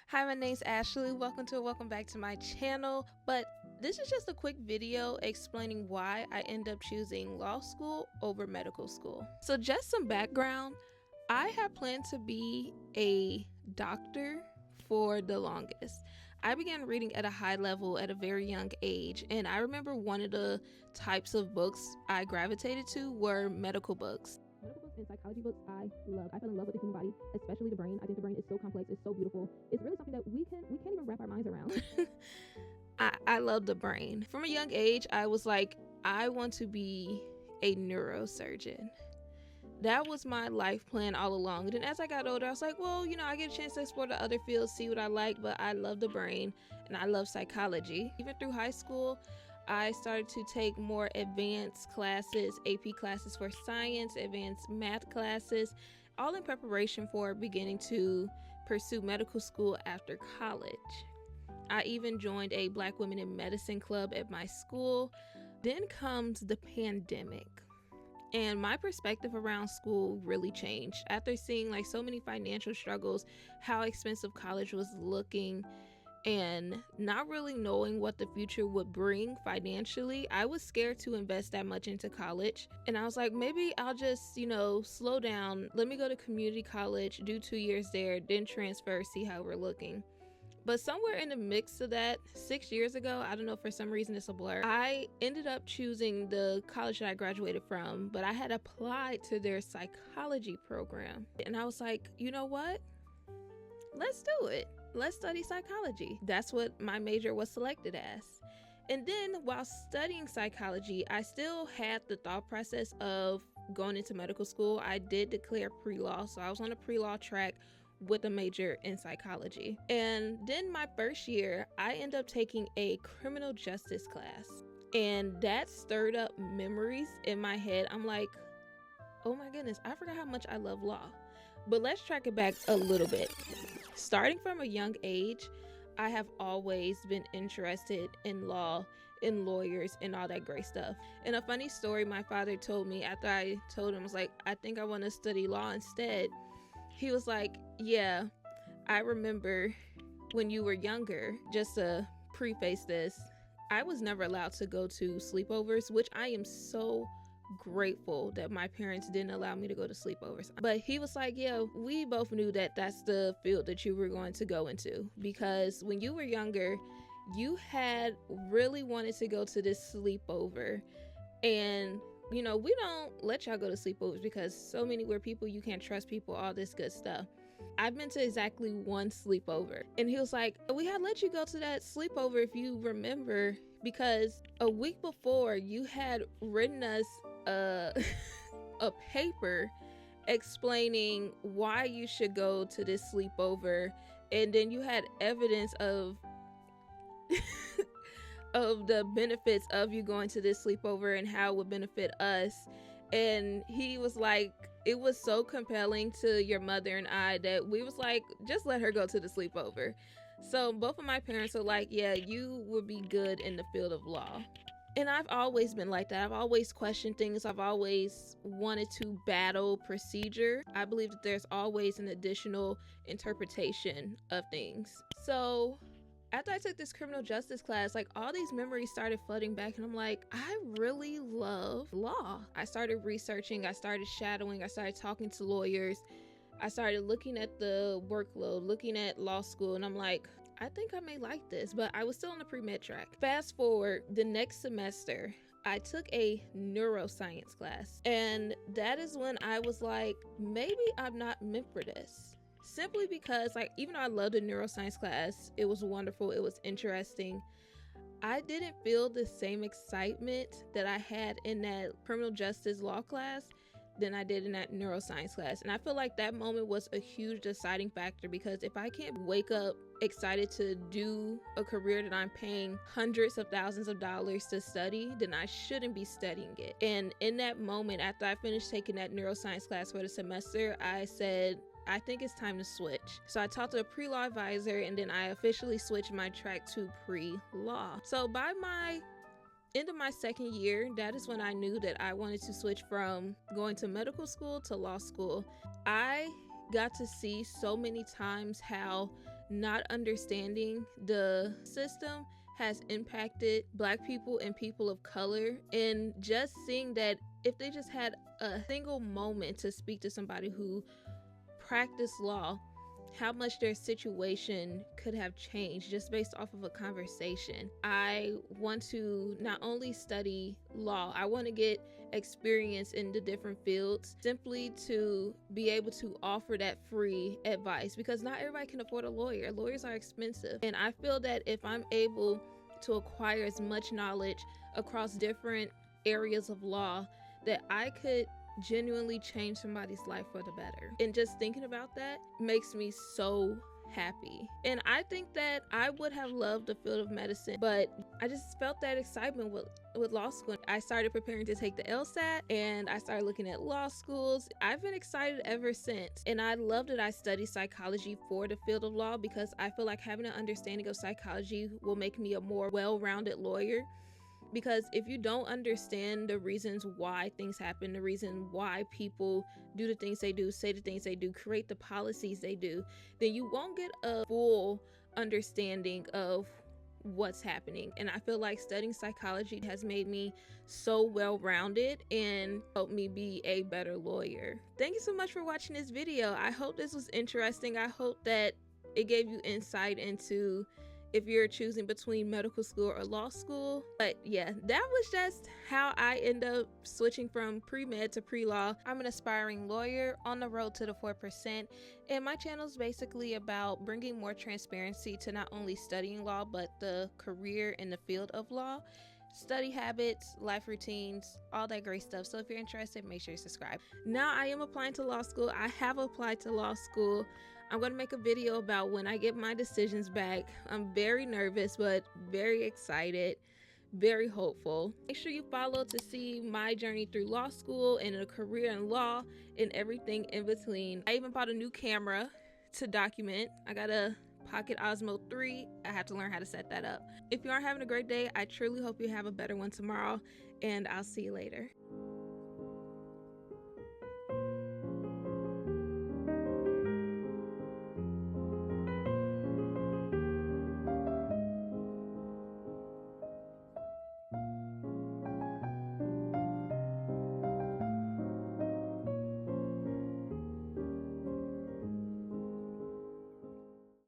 Hi, my name's Ashley. Welcome back to my channel. But this is just a quick video explaining why I end up choosing law school over medical school. So just some background, I had planned to be a doctor for the longest. I began reading at a high level at a very young age, and I remember one of the types of books I gravitated to were medical books. Medical books and psychology books I love. I fell in love with the human body, especially the brain. I think the brain is so complex, it's so beautiful. It's really something that we can't even wrap our minds around. I love the brain. From a young age, I was like, I want to be a neurosurgeon. That was my life plan all along. And then as I got older, I was like, well, I get a chance to explore the other fields, see what I like, but I love the brain and I love psychology. Even through high school, I started to take more advanced classes, AP classes for science, advanced math classes, all in preparation for beginning to pursue medical school after college. I even joined a Black Women in Medicine club at my school. Then comes the pandemic. And my perspective around school really changed after seeing so many financial struggles, how expensive college was looking, and not really knowing what the future would bring financially. I was scared to invest that much into college. And I was like, maybe I'll just, slow down. Let me go to community college, do 2 years there, then transfer, see how we're looking. But somewhere in the mix of that, 6 years ago, I don't know, for some reason it's a blur, I ended up choosing the college that I graduated from, but I had applied to their psychology program. And I was like, you know what? Let's do it. Let's study psychology. That's what my major was selected as. And then while studying psychology, I still had the thought process of going into medical school. I did declare pre-law, so I was on a pre-law track with a major in psychology. And then my first year, I ended up taking a criminal justice class. And that stirred up memories in my head. I'm like, oh my goodness, I forgot how much I love law. But let's track it back a little bit. Starting from a young age, I have always been interested in law, in lawyers, and all that great stuff. And a funny story my father told me after I told him, I think I want to study law instead. He was like, yeah, I remember when you were younger. Just to preface this, I was never allowed to go to sleepovers, which I am so grateful that my parents didn't allow me to go to sleepovers. But he was like, yeah, we both knew that that's the field that you were going to go into, because when you were younger, you had really wanted to go to this sleepover, and we don't let y'all go to sleepovers because so many weird people, you can't trust people, all this good stuff. I've been to exactly one sleepover, and he was like, we had let you go to that sleepover if you remember, because a week before you had written us a paper explaining why you should go to this sleepover, and then you had evidence of of the benefits of you going to this sleepover and how it would benefit us. And he was like, it was so compelling to your mother and I that we was like, just let her go to the sleepover. So both of my parents are like, yeah, you would be good in the field of law. And I've always been like that. I've always questioned things. I've always wanted to battle procedure. I believe that there's always an additional interpretation of things. So after I took this criminal justice class, all these memories started flooding back, and I'm like, I really love law. I started researching, I started shadowing, I started talking to lawyers, I started looking at the workload, looking at law school, and I'm like, I think I may like this, but I was still on the pre-med track. Fast forward, the next semester, I took a neuroscience class, and that is when I was like, maybe I'm not meant for this. Simply because, even though I loved the neuroscience class, it was wonderful, it was interesting, I didn't feel the same excitement that I had in that criminal justice law class than I did in that neuroscience class. And I feel like that moment was a huge deciding factor, because if I can't wake up excited to do a career that I'm paying hundreds of thousands of dollars to study, then I shouldn't be studying it. And in that moment, after I finished taking that neuroscience class for the semester, I said, I think it's time to switch. So I talked to a pre-law advisor, and then I officially switched my track to pre-law. So by my end of my second year, that is when I knew that I wanted to switch from going to medical school to law school. I got to see so many times how not understanding the system has impacted Black people and people of color. And just seeing that if they just had a single moment to speak to somebody who practiced law, how much their situation could have changed just based off of a conversation. I want to not only study law, I want to get experience in the different fields simply to be able to offer that free advice, because not everybody can afford a lawyer. Lawyers are expensive. And I feel that if I'm able to acquire as much knowledge across different areas of law, that I could genuinely change somebody's life for the better. And just thinking about that makes me so happy. And I think that I would have loved the field of medicine, but I just felt that excitement with law school. I started preparing to take the LSAT and I started looking at law schools. I've been excited ever since. And I love that I studied psychology for the field of law, because I feel like having an understanding of psychology will make me a more well-rounded lawyer. Because if you don't understand the reasons why things happen, the reason why people do the things they do, say the things they do, create the policies they do, then you won't get a full understanding of what's happening. And I feel like studying psychology has made me so well-rounded and helped me be a better lawyer. Thank you so much for watching this video. I hope this was interesting. I hope that it gave you insight into if you're choosing between medical school or law school. But yeah, that was just how I end up switching from pre-med to pre-law. I'm an aspiring lawyer on the road to the 4%, and my channel is basically about bringing more transparency to not only studying law, but the career in the field of law, study habits, life routines, all that great stuff. So if you're interested, make sure you subscribe. Now I am applying to law school. I have applied to law school. I'm going to make a video about when I get my decisions back. I'm very nervous, but very excited, very hopeful. Make sure you follow to see my journey through law school and a career in law and everything in between. I even bought a new camera to document. I got a Pocket Osmo 3. I have to learn how to set that up. If you aren't having a great day, I truly hope you have a better one tomorrow, and I'll see you later.